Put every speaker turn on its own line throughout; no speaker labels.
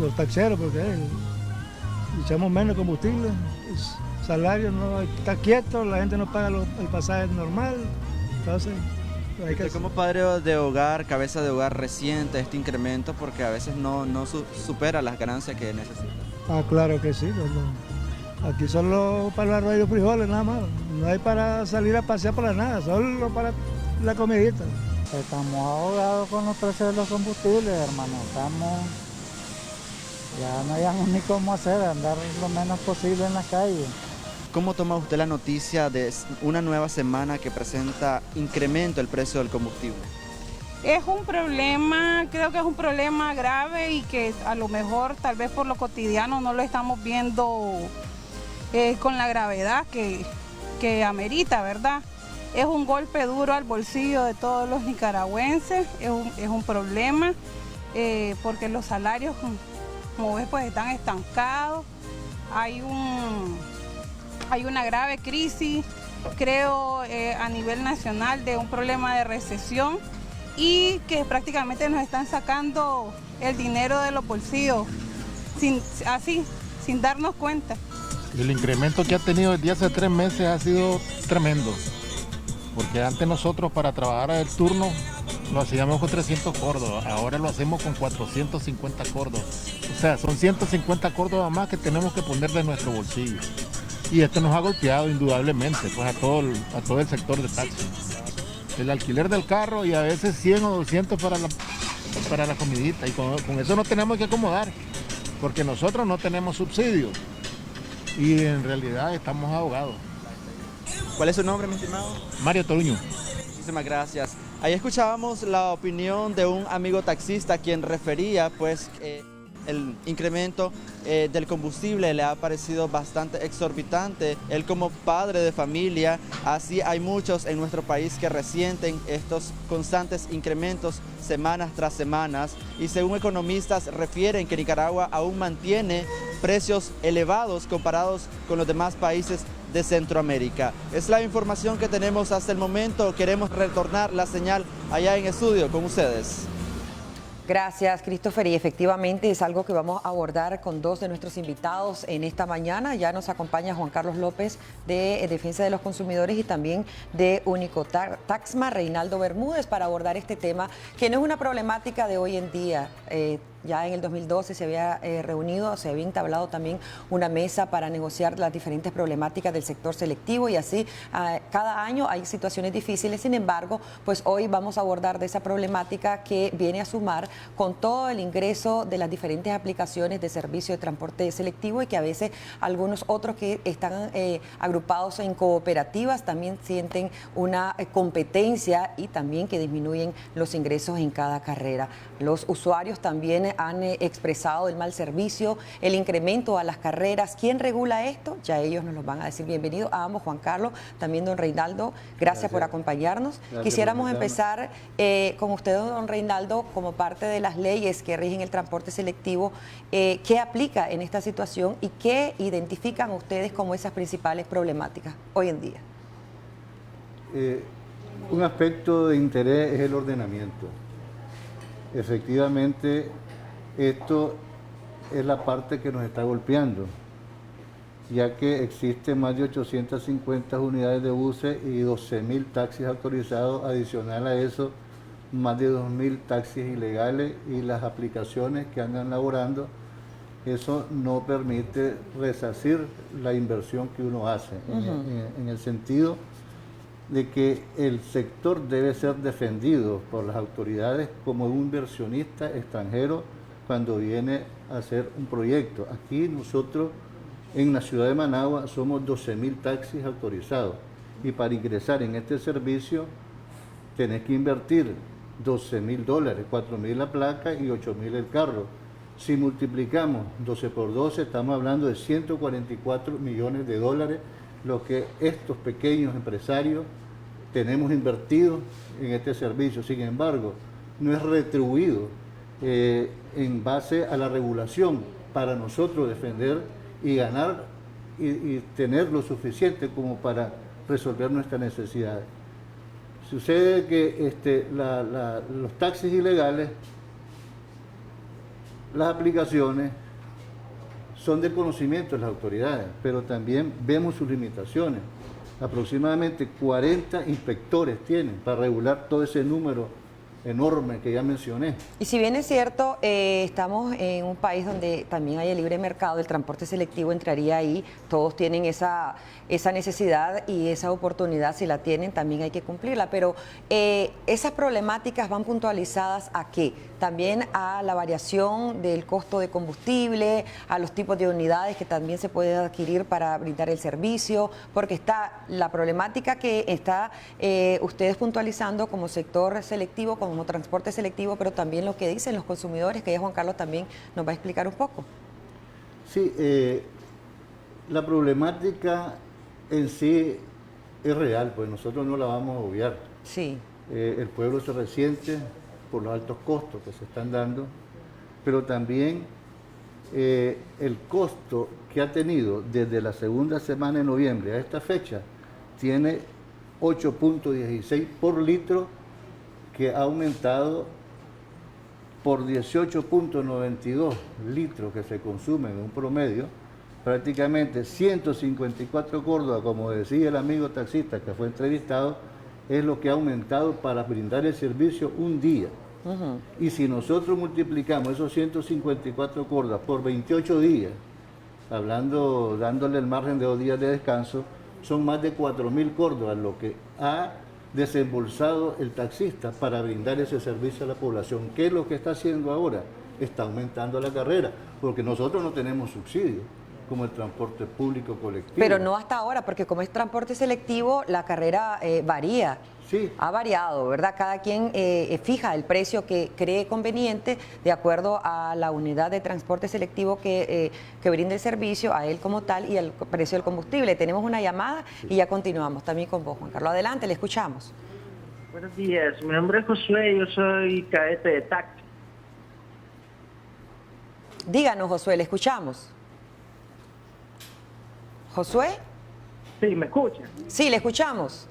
los taxeros, porque echamos menos combustible, el salario no está quieto, la gente no paga el pasaje normal, entonces hay que...
Como padre de hogar, cabeza de hogar, resiente este incremento porque a veces no supera las ganancias que necesita.
Ah, claro que sí, aquí solo para el arroz y los frijoles nada más, no hay para salir a pasear para nada, solo para la comidita.
Estamos ahogados con los precios de los combustibles, hermano, ya no hayamos ni cómo hacer, andar lo menos posible en la calle.
¿Cómo toma usted la noticia de una nueva semana que presenta incremento del precio del combustible?
Es un problema, creo que es un problema grave y que a lo mejor tal vez por lo cotidiano no lo estamos viendo con la gravedad que amerita, ¿verdad? Es un golpe duro al bolsillo de todos los nicaragüenses, es un problema porque los salarios, como ves, pues están estancados, hay una grave crisis, creo, a nivel nacional de un problema de recesión y que prácticamente nos están sacando el dinero de los bolsillos sin darnos cuenta.
El incremento que ha tenido desde hace 3 meses ha sido tremendo, porque antes nosotros para trabajar el turno lo hacíamos con 300 córdobas, ahora lo hacemos con 450 córdobas. O sea, son 150 córdobas más que tenemos que poner de nuestro bolsillo. Y esto nos ha golpeado indudablemente pues a todo el sector de taxi. El alquiler del carro y a veces 100 o 200 para la comidita. Y con eso nos tenemos que acomodar, porque nosotros no tenemos subsidios y en realidad estamos ahogados.
¿Cuál es su nombre, mi estimado?
Mario Toruño.
Muchísimas gracias. Ahí escuchábamos la opinión de un amigo taxista quien refería pues el incremento del combustible le ha parecido bastante exorbitante. Él como padre de familia, así hay muchos en nuestro país que resienten estos constantes incrementos semanas tras semanas y según economistas refieren que Nicaragua aún mantiene precios elevados comparados con los demás países de Centroamérica. Es la información que tenemos hasta el momento. Queremos retornar la señal allá en estudio con ustedes.
Gracias, Christopher. Y efectivamente es algo que vamos a abordar con 2 de nuestros invitados en esta mañana. Ya nos acompaña Juan Carlos López de Defensa de los Consumidores y también de Unicotaxma, Reinaldo Bermúdez, para abordar este tema, que no es una problemática de hoy en día. Ya en el 2012 se había reunido, se había entablado también una mesa para negociar las diferentes problemáticas del sector selectivo y así cada año hay situaciones difíciles. Sin embargo, pues hoy vamos a abordar de esa problemática que viene a sumar con todo el ingreso de las diferentes aplicaciones de servicio de transporte selectivo y que a veces algunos otros que están agrupados en cooperativas también sienten una competencia y también que disminuyen los ingresos en cada carrera. Los usuarios también han expresado el mal servicio, el incremento a las carreras. ¿Quién regula esto? Ya ellos nos lo van a decir. Bienvenido a ambos, Juan Carlos, también don Reinaldo. Gracias por acompañarnos. Quisiéramos empezar con usted, don Reinaldo, como parte de las leyes que rigen el transporte selectivo. ¿Qué aplica en esta situación y qué identifican ustedes como esas principales problemáticas hoy en día?
Un aspecto de interés es el ordenamiento. Efectivamente, esto es la parte que nos está golpeando, ya que existen más de 850 unidades de buses y 12.000 taxis autorizados. Adicional a eso, más de 2.000 taxis ilegales y las aplicaciones que andan laborando. Eso no permite resarcir la inversión que uno hace, en el sentido de que el sector debe ser defendido por las autoridades como un inversionista extranjero cuando viene a hacer un proyecto. Aquí nosotros en la ciudad de Managua somos 12.000 taxis autorizados y para ingresar en este servicio tenés que invertir $12.000, $4.000 la placa y $8.000 el carro. Si multiplicamos 12 por 12 estamos hablando de $144 millones, lo que estos pequeños empresarios tenemos invertido en este servicio. Sin embargo, no es retribuido en base a la regulación para nosotros defender y ganar y tener lo suficiente como para resolver nuestras necesidades. Sucede que los taxis ilegales las aplicaciones son del conocimiento de las autoridades, pero también vemos sus limitaciones. Aproximadamente 40 inspectores tienen para regular todo ese número enorme que ya mencioné.
Y si bien es cierto, estamos en un país donde también hay el libre mercado, el transporte selectivo entraría ahí, todos tienen esa necesidad y esa oportunidad, si la tienen, también hay que cumplirla, pero esas problemáticas van puntualizadas ¿a qué? También a la variación del costo de combustible, a los tipos de unidades que también se puede adquirir para brindar el servicio, porque está la problemática que está ustedes puntualizando como sector selectivo, como transporte selectivo, pero también lo que dicen los consumidores, que ya Juan Carlos también nos va a explicar un poco.
Sí, la problemática en sí es real, pues nosotros no la vamos a obviar.
Sí.
El pueblo se resiente por los altos costos que se están dando, pero también el costo que ha tenido desde la segunda semana de noviembre a esta fecha tiene 8.16 por litro, que ha aumentado por 18.92 litros que se consumen en un promedio, prácticamente 154 Córdoba, como decía el amigo taxista que fue entrevistado, es lo que ha aumentado para brindar el servicio un día. Y si nosotros multiplicamos esos 154 Córdoba por 28 días, hablando, dándole el margen de 2 días de descanso, son más de 4.000 Córdobas lo que ha desembolsado el taxista para brindar ese servicio a la población. ¿Qué es lo que está haciendo ahora? Está aumentando la carrera, porque nosotros no tenemos subsidio, como el transporte público colectivo.
Pero no hasta ahora, porque como es transporte selectivo, la carrera varía.
Sí.
Ha variado, ¿verdad? Cada quien fija el precio que cree conveniente de acuerdo a la unidad de transporte selectivo que brinde el servicio, a él como tal, y el precio del combustible. Tenemos una llamada y ya continuamos también con vos, Juan Carlos. Adelante, le escuchamos.
Buenos días, mi nombre es Josué, yo soy cadete de taxi.
Díganos, Josué, le escuchamos. ¿Josué?
Sí, ¿me escucha?
Sí, le escuchamos.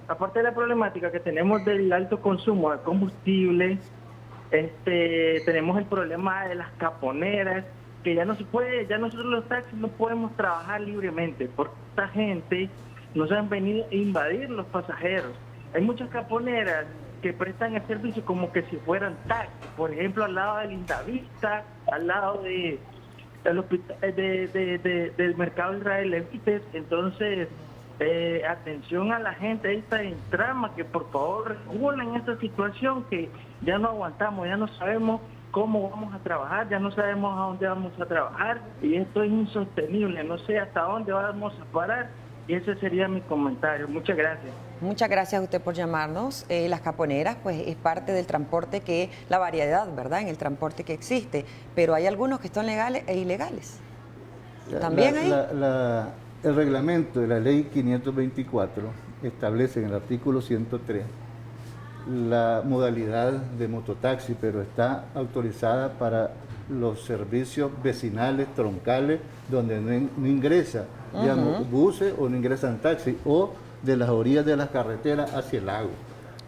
Aparte de la problemática que tenemos del alto consumo de combustible, tenemos el problema de las caponeras, que ya no se puede, ya nosotros los taxis no podemos trabajar libremente, porque esta gente nos han venido a invadir los pasajeros. Hay muchas caponeras que prestan el servicio como que si fueran taxis, por ejemplo al lado de Lindavista, al lado del mercado Israel Levites. Entonces, atención a la gente esta en trama, que por favor regulen esta situación, que ya no aguantamos, ya no sabemos cómo vamos a trabajar, ya no sabemos a dónde vamos a trabajar, y esto es insostenible, no sé hasta dónde vamos a parar, y ese sería mi comentario. Muchas gracias.
Muchas gracias a usted por llamarnos. Las caponeras, pues, es parte del transporte, que la variedad, ¿verdad?, en el transporte que existe, pero hay algunos que son legales e ilegales. También hay.
El reglamento de la ley 524 establece en el artículo 103 la modalidad de mototaxi, pero está autorizada para los servicios vecinales, troncales, donde no ingresa, digamos, buses o no ingresan taxis, o de las orillas de las carreteras hacia el lago.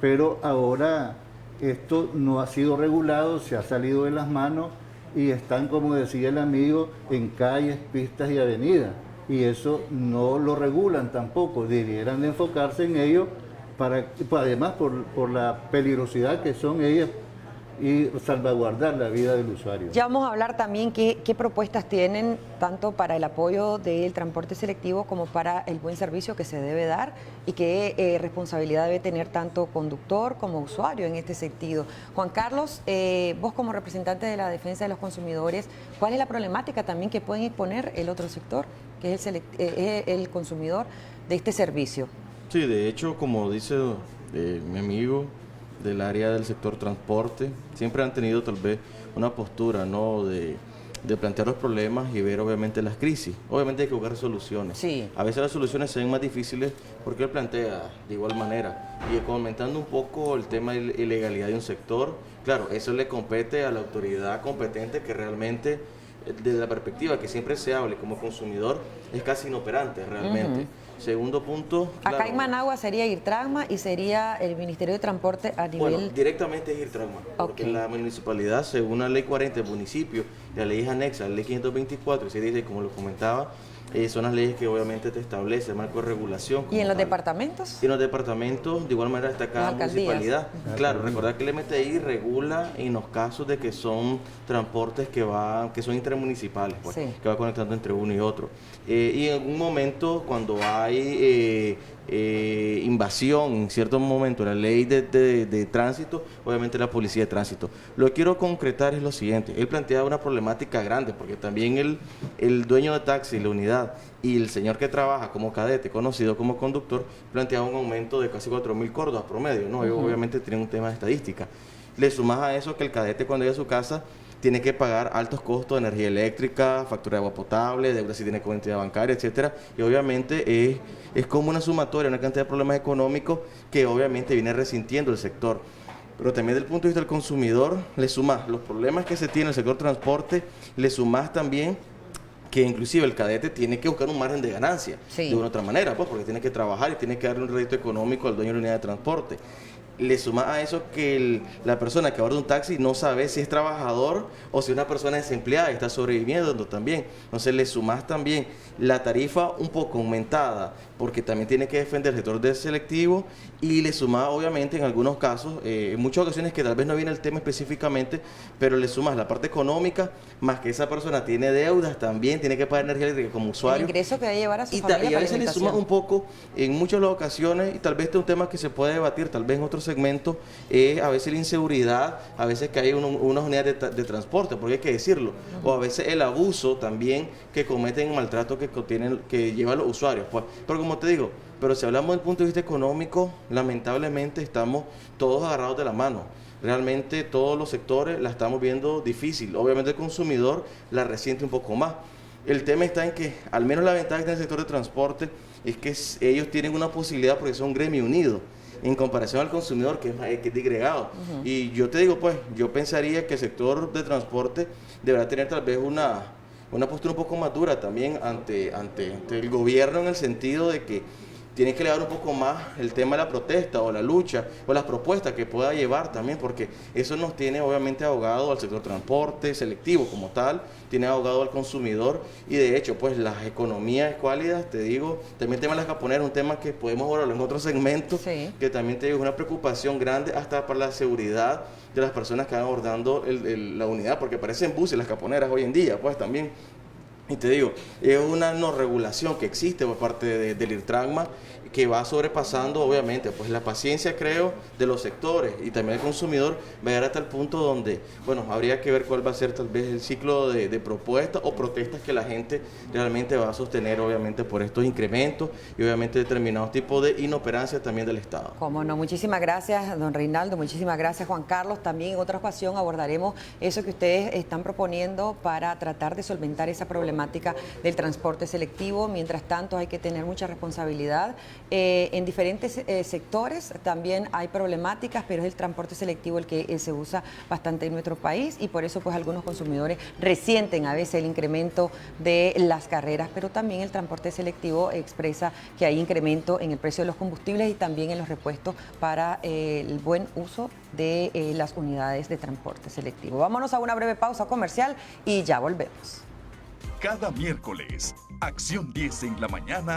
Pero ahora esto no ha sido regulado, se ha salido de las manos y están, como decía el amigo, en calles, pistas y avenidas. Y eso no lo regulan tampoco, debieran de enfocarse en ello, además por la peligrosidad que son ellas, y salvaguardar la vida del usuario.
Ya vamos a hablar también qué propuestas tienen tanto para el apoyo del transporte selectivo como para el buen servicio que se debe dar, y qué responsabilidad debe tener tanto conductor como usuario en este sentido. Juan Carlos, vos como representante de la defensa de los consumidores, ¿cuál es la problemática también que pueden exponer el otro sector, que es el consumidor de este servicio?
Sí, de hecho, como dice mi amigo del área del sector transporte, siempre han tenido tal vez una postura, ¿no?, de plantear los problemas y ver obviamente las crisis. Obviamente hay que buscar soluciones.
Sí.
A veces las soluciones se ven más difíciles porque él plantea de igual manera. Y comentando un poco el tema de ilegalidad de un sector, claro, eso le compete a la autoridad competente que realmente desde la perspectiva que siempre se hable como consumidor, es casi inoperante realmente. Segundo punto...
Acá en Managua sería IRTRAGMA y sería el Ministerio de Transporte a nivel...
Bueno, directamente es IRTRAGMA, porque la municipalidad, según la ley 40 del municipio, la ley es anexa, la ley 524, y se dice, como lo comentaba, son las leyes que obviamente te establece el marco de regulación.
¿Y en los departamentos?
Y en los departamentos, de igual manera, está cada municipalidad. Claro, recordar que el MTI regula en los casos de que son transportes que son intermunicipales, pues, que va conectando entre uno y otro. Y en algún momento, cuando hay invasión, en cierto momento, la ley de tránsito, obviamente la policía de tránsito. Lo que quiero concretar es lo siguiente. Él plantea una problemática grande, porque también el dueño de taxi, la unidad, y el señor que trabaja como cadete, conocido como conductor, planteaba un aumento de casi 4.000 córdobas promedio, ¿no? Ellos obviamente tienen un tema de estadística. Le sumas a eso que el cadete, cuando llega a su casa, tiene que pagar altos costos de energía eléctrica, factura de agua potable, deuda si tiene cuenta bancaria, etcétera, y obviamente es como una sumatoria, una cantidad de problemas económicos que obviamente viene resintiendo el sector. Pero también desde el punto de vista del consumidor, le sumas los problemas que se tiene en el sector transporte, le sumas también que inclusive el cadete tiene que buscar un margen de ganancia, de una otra manera, pues, porque tiene que trabajar y tiene que darle un rédito económico al dueño de la unidad de transporte. Le suma a eso que la persona que aborda un taxi no sabe si es trabajador o si es una persona desempleada y está sobreviviendo también. Entonces le sumas también la tarifa un poco aumentada, porque también tiene que defender el sector del selectivo, y le sumas obviamente en algunos casos, en muchas ocasiones que tal vez no viene el tema específicamente, pero le sumas la parte económica, más que esa persona tiene deudas también, tiene que pagar energía eléctrica como usuario.
El ingreso que debe llevar a su familia.
Y a veces le sumas un poco, en muchas ocasiones, y tal vez este es un tema que se puede debatir, tal vez en otros segmentos, a veces la inseguridad, a veces que hay unas unidades de transporte, porque hay que decirlo, o a veces el abuso también que cometen, maltrato que llevan los usuarios, pues. Pero como te digo, pero si hablamos del punto de vista económico, lamentablemente estamos todos agarrados de la mano. Realmente todos los sectores la estamos viendo difícil. Obviamente el consumidor la resiente un poco más. El tema está en que, al menos la ventaja del sector de transporte es que ellos tienen una posibilidad porque son un gremio unido, en comparación al consumidor que es disgregado. Y yo te digo, pues, yo pensaría que el sector de transporte deberá tener tal vez una postura un poco más dura también ante el gobierno, en el sentido de que tiene que elevar un poco más el tema de la protesta o la lucha o las propuestas que pueda llevar también, porque eso nos tiene obviamente ahogado al sector transporte selectivo como tal, tiene ahogado al consumidor, y de hecho pues las economías escuálidas, te digo, también el tema de las caponeras, un tema que podemos hablar en otros segmentos, que también te digo es una preocupación grande hasta para la seguridad de las personas que van abordando la unidad, porque parecen buses las caponeras hoy en día, pues también. Y te digo, es una no regulación que existe por parte del IRTRAGMA, que va sobrepasando obviamente pues la paciencia, creo, de los sectores y también el consumidor. Va a llegar hasta el punto donde, bueno, habría que ver cuál va a ser tal vez el ciclo de propuestas o protestas que la gente realmente va a sostener, obviamente, por estos incrementos y obviamente determinados tipos de inoperancia también del Estado.
Cómo no, muchísimas gracias, don Reinaldo, muchísimas gracias, Juan Carlos. También en otra ocasión abordaremos eso que ustedes están proponiendo para tratar de solventar esa problemática del transporte selectivo. Mientras tanto, hay que tener mucha responsabilidad. En diferentes sectores también hay problemáticas, pero es el transporte selectivo el que se usa bastante en nuestro país, y por eso pues algunos consumidores resienten a veces el incremento de las carreras, pero también el transporte selectivo expresa que hay incremento en el precio de los combustibles y también en los repuestos para el buen uso de las unidades de transporte selectivo. Vámonos a una breve pausa comercial y ya volvemos.
Cada miércoles, Acción 10 en la mañana